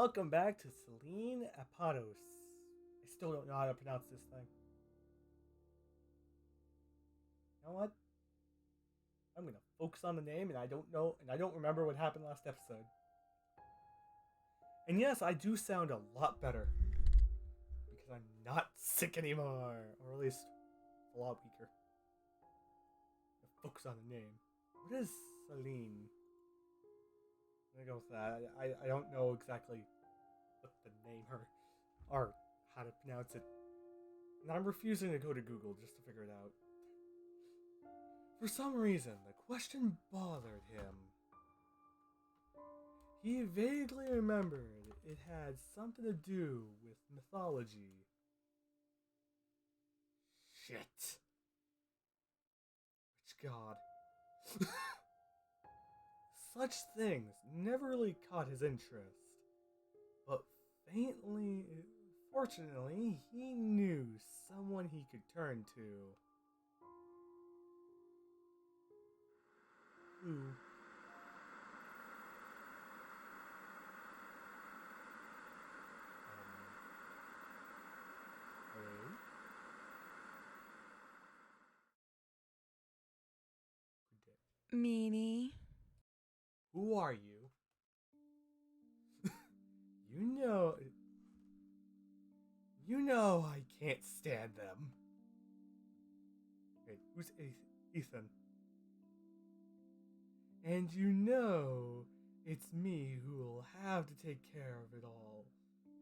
Welcome back to Selene Apoptosis. I still don't know how to pronounce this thing. You know what? I'm gonna focus on the name, and I don't remember what happened last episode. And yes, I do sound a lot better because I'm not sick anymore, or at least a lot weaker. Focus on the name. What is Selene? I'm gonna go with that. I don't know exactly what the name or how to pronounce it. And I'm refusing to go to Google just to figure it out. For some reason, the question bothered him. He vaguely remembered it had something to do with mythology. Shit. Which god? Such things never really caught his interest. But fortunately, he knew someone he could turn to. Who? Meanie. Who are you? You know I can't stand them. Wait, who's Ethan? And you know it's me who will have to take care of it all.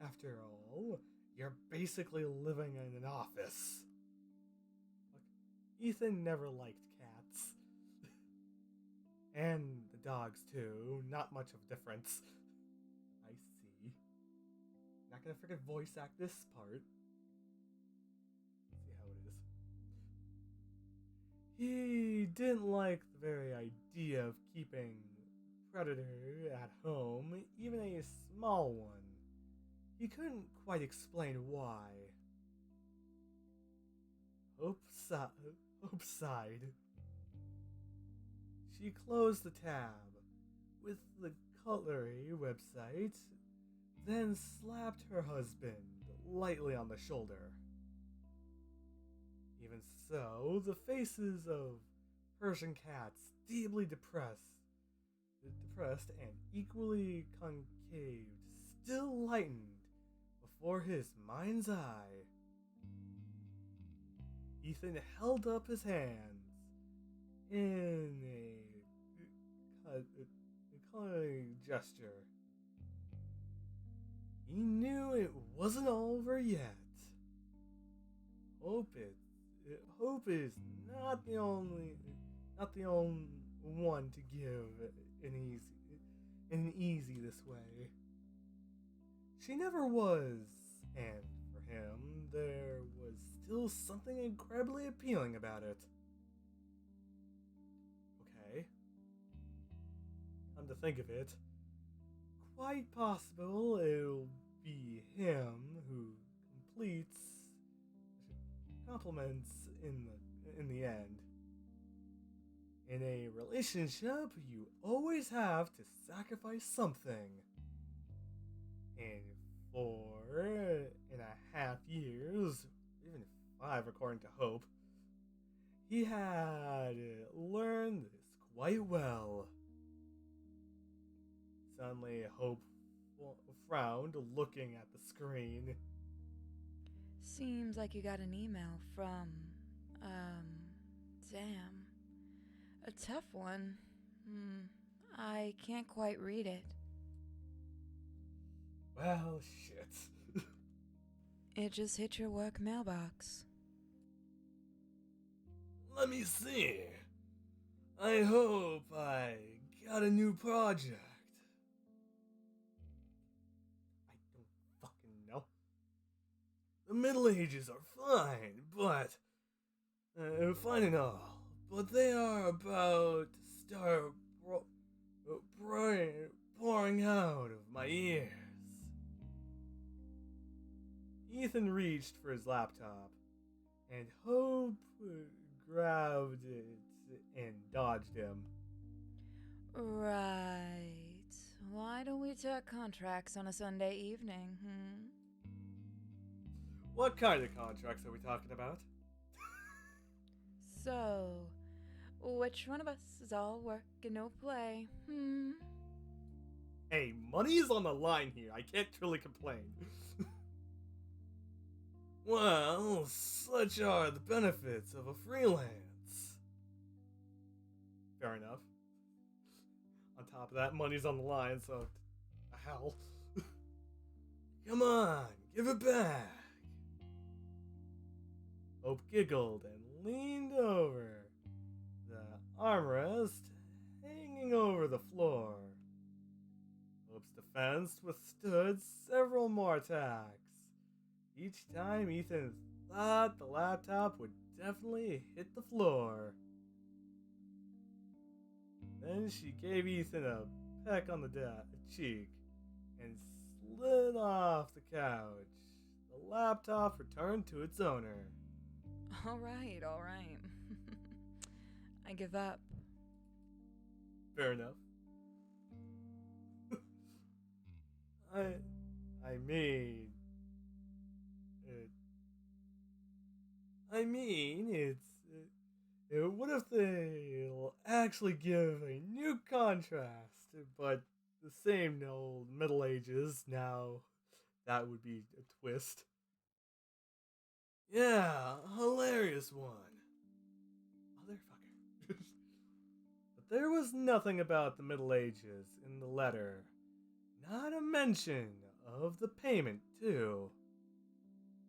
After all, you're basically living in an office. Look, Ethan never liked cats. And the dogs too, not much of a difference. I see. Not gonna freaking voice act this part. Let's see how it is. He didn't like the very idea of keeping Predator at home, even a small one. He couldn't quite explain why. Hope sighed. She closed the tab with the cutlery website, then slapped her husband lightly on the shoulder. Even so, the faces of Persian cats, deeply depressed and equally concaved, still lightened before his mind's eye. Ethan held up his hands in a cutlery gesture. He knew it wasn't over yet. Hope is not the only one to give an easy this way. She never was, and for him, there was still something incredibly appealing about it. Okay. Come to think of it, quite possible it'll be him who compliments in the end. In a relationship, you always have to sacrifice something. And 4.5 years, even 5 according to Hope, he had learned this quite well. Suddenly, Hope frowned, looking at the screen. Seems like you got an email from, damn. A tough one. I can't quite read it. Well, shit. It just hit your work mailbox. Let me see. I hope I got a new project. I don't fucking know. The Middle Ages are fine, but fine and all. But they are about to start pouring out of my ears. Ethan reached for his laptop, and Hope grabbed it and dodged him. Right. Why don't we took contracts on a Sunday evening, What kind of contracts are we talking about? So, which one of us is all work and no play, Hey, money's on the line here. I can't truly complain. Well, such are the benefits of a freelance. Fair enough. On top of that, money's on the line, so hell. Come on, give it back. Hope giggled and leaned over, the armrest hanging over the floor. Hope's defense withstood several more attacks. Each time Ethan thought the laptop would definitely hit the floor. Then she gave Ethan a peck on the cheek and slid off the couch. The laptop returned to its owner. All right. I give up. Fair enough. I mean, it's. What if they'll actually give a new contrast, but the same old Middle Ages? Now, that would be a twist. Yeah, hilarious one. Motherfucker. But there was nothing about the Middle Ages in the letter. Not a mention of the payment, too.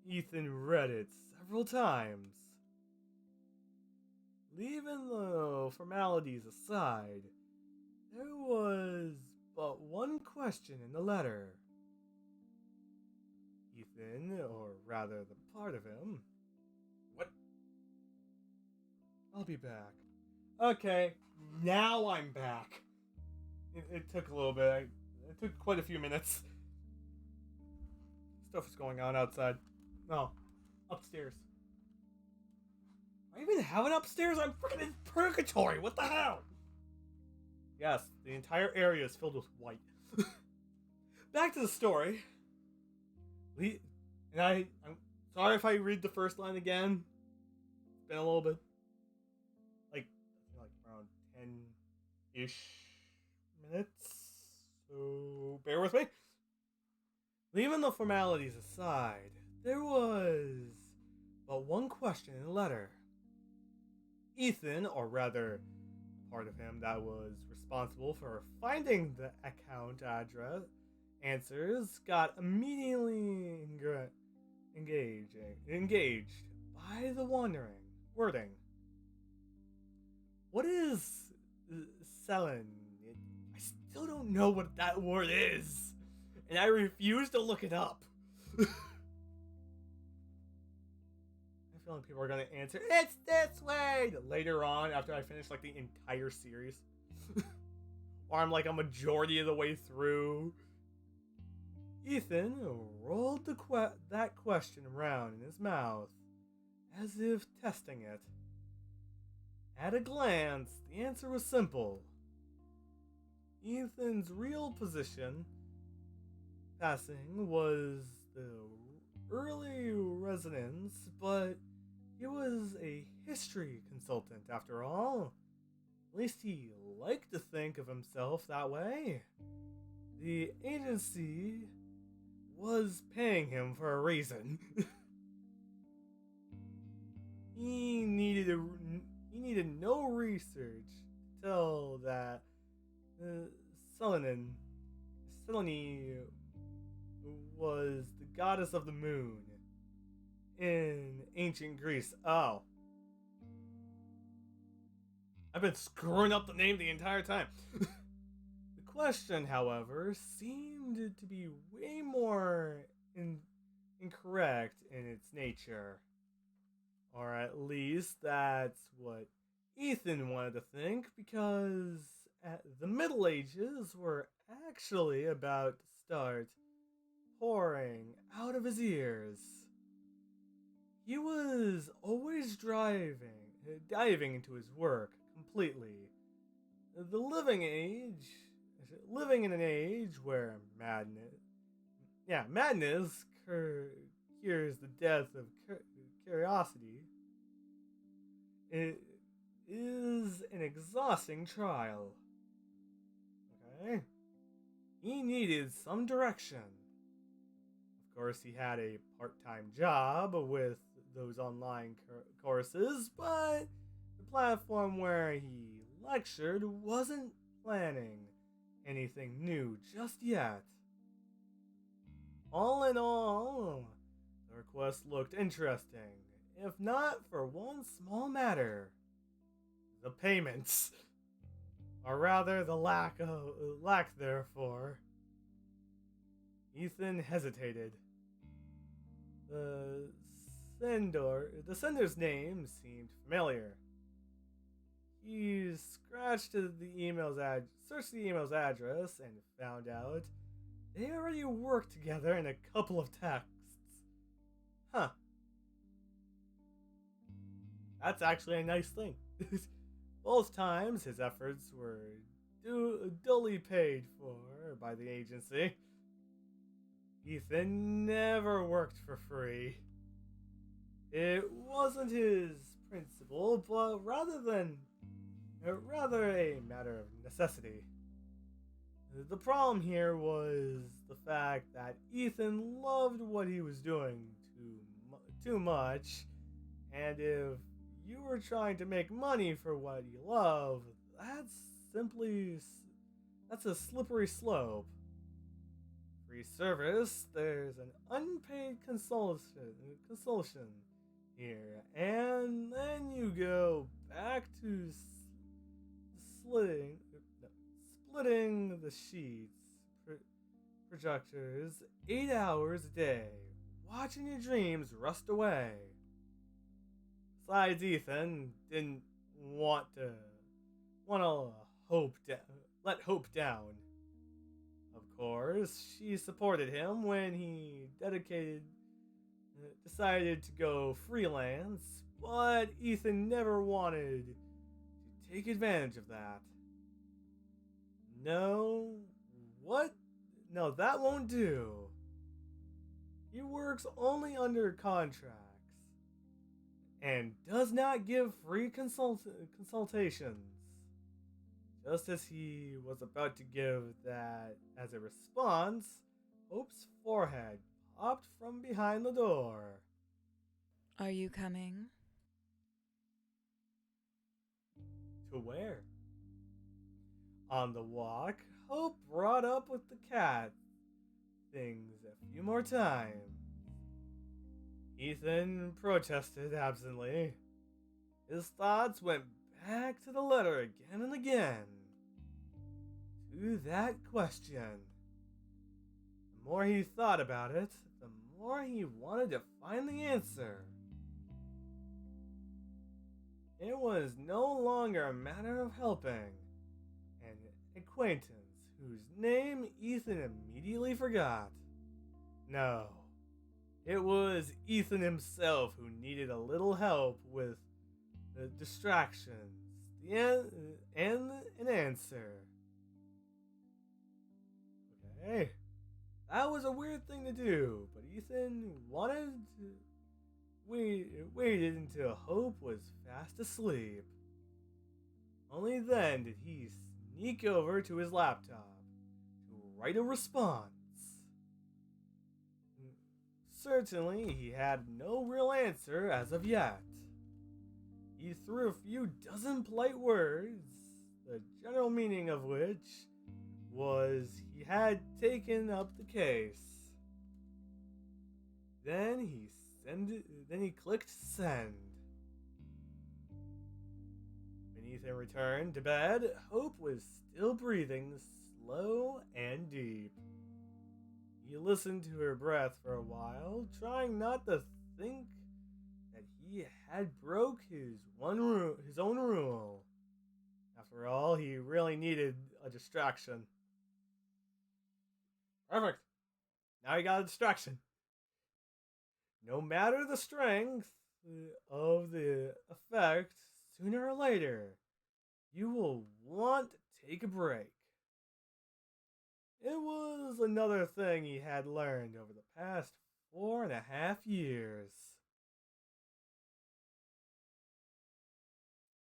Ethan read it several times. Leaving the formalities aside, there was but one question in the letter. Ethan, or rather the part of him. What? I'll be back. Okay, now I'm back. It took a little bit. It took quite a few minutes. Stuff is going on outside. No, upstairs. I even have an upstairs? I'm freaking in purgatory. What the hell? Yes, the entire area is filled with white. Back to the story. And I'm sorry if I read the first line again. It's been a little bit. Like around 10-ish minutes. So bear with me. Leaving the formalities aside, there was but one question in the letter. Ethan, or rather, part of him that was responsible for finding the account address answers, got immediately engaged by the wording. What is Selene? I still don't know what that word is, and I refuse to look it up. I'm feeling people are going to answer, it's this way, later on after I finish like the entire series. Or I'm like a majority of the way through. Ethan rolled that question around in his mouth, as if testing it. At a glance, the answer was simple. Ethan's real position passing was the early residence, but he was a history consultant after all. At least he liked to think of himself that way. The agency was paying him for a reason. He needed no research to tell that Selene was the goddess of the moon in ancient Greece. Oh. I've been screwing up the name the entire time. The question, however, seemed to be way more incorrect in its nature. Or at least that's what Ethan wanted to think, because the Middle Ages were actually about to start pouring out of his ears. He was always diving into his work completely. The living age, living in an age where madness cures the death of curiosity, it is an exhausting trial. Okay? He needed some direction. Of course, he had a part-time job with those online courses, but the platform where he lectured wasn't planning anything new just yet. All in all, the request looked interesting, if not for one small matter: the payments, or rather the lack therefore. Ethan hesitated. The sender's name seemed familiar. He searched the email's address and found out they already worked together in a couple of texts. Huh. That's actually a nice thing. Both times his efforts were duly paid for by the agency. Ethan never worked for free. It wasn't his principle, but rather a matter of necessity. The problem here was the fact that Ethan loved what he was doing too much, and if you were trying to make money for what you love, that's a slippery slope. Free service, there's an unpaid consultation here, and then you go back to splitting the sheets, projectors, 8 hours a day, watching your dreams rust away. Besides, Ethan didn't want to let hope down. Of course, she supported him when he decided to go freelance, but Ethan never wanted to take advantage of that. No, that won't do. He works only under contracts and does not give free consultations. Just as he was about to give that as a response, Hope's forehead popped from behind the door. Are you coming? To where? On the walk, Hope brought up with the cat things a few more times. Ethan protested absently. His thoughts went back to the letter again and again. To that question. The more he thought about it, the more he wanted to find the answer. It was no longer a matter of helping an acquaintance whose name Ethan immediately forgot. No, it was Ethan himself who needed a little help with the distractions and an answer. Okay, that was a weird thing to do, but Ethan waited until Hope was fast asleep. Only then did he sneak over to his laptop to write a response. Certainly, he had no real answer as of yet. He threw a few dozen polite words, the general meaning of which was he had taken up the case. Then he clicked send. When Ethan returned to bed, Hope was still breathing slow and deep. He listened to her breath for a while, trying not to think that he had broke his own rule. After all, he really needed a distraction. Perfect. Now he got a distraction. No matter the strength of the effect, sooner or later, you will want to take a break. It was another thing he had learned over the past 4.5 years.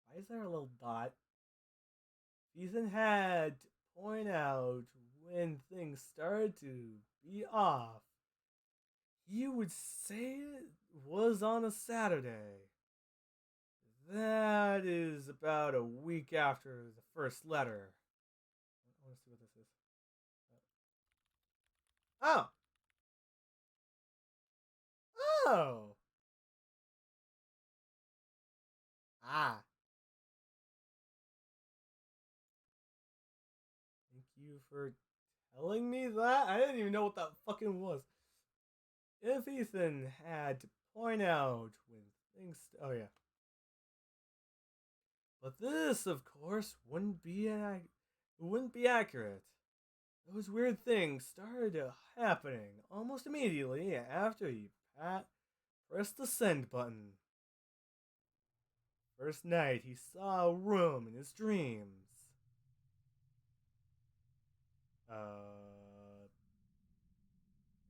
Why is there a little dot? Ethan had to point out when things started to be off. He would say it was on a Saturday. That is about a week after the first letter. I want to see what this is. Oh! Oh! Ah. Thank you for telling me that? I didn't even know what that fucking was. If Ethan had to point out when things. Oh, yeah. But this, of course, wouldn't be accurate. Those weird things started happening almost immediately after he pressed the send button. First night, he saw a room in his dreams.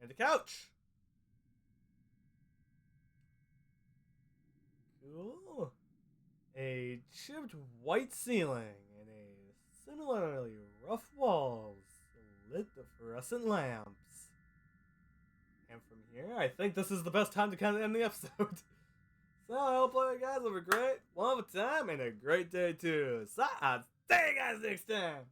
And the couch. Cool. A chipped white ceiling and a similarly rough walls lit the fluorescent lamps. And from here, I think this is the best time to kind of end the episode. So I hope you guys have a great, wonderful time and a great day too. So I'll see you guys next time.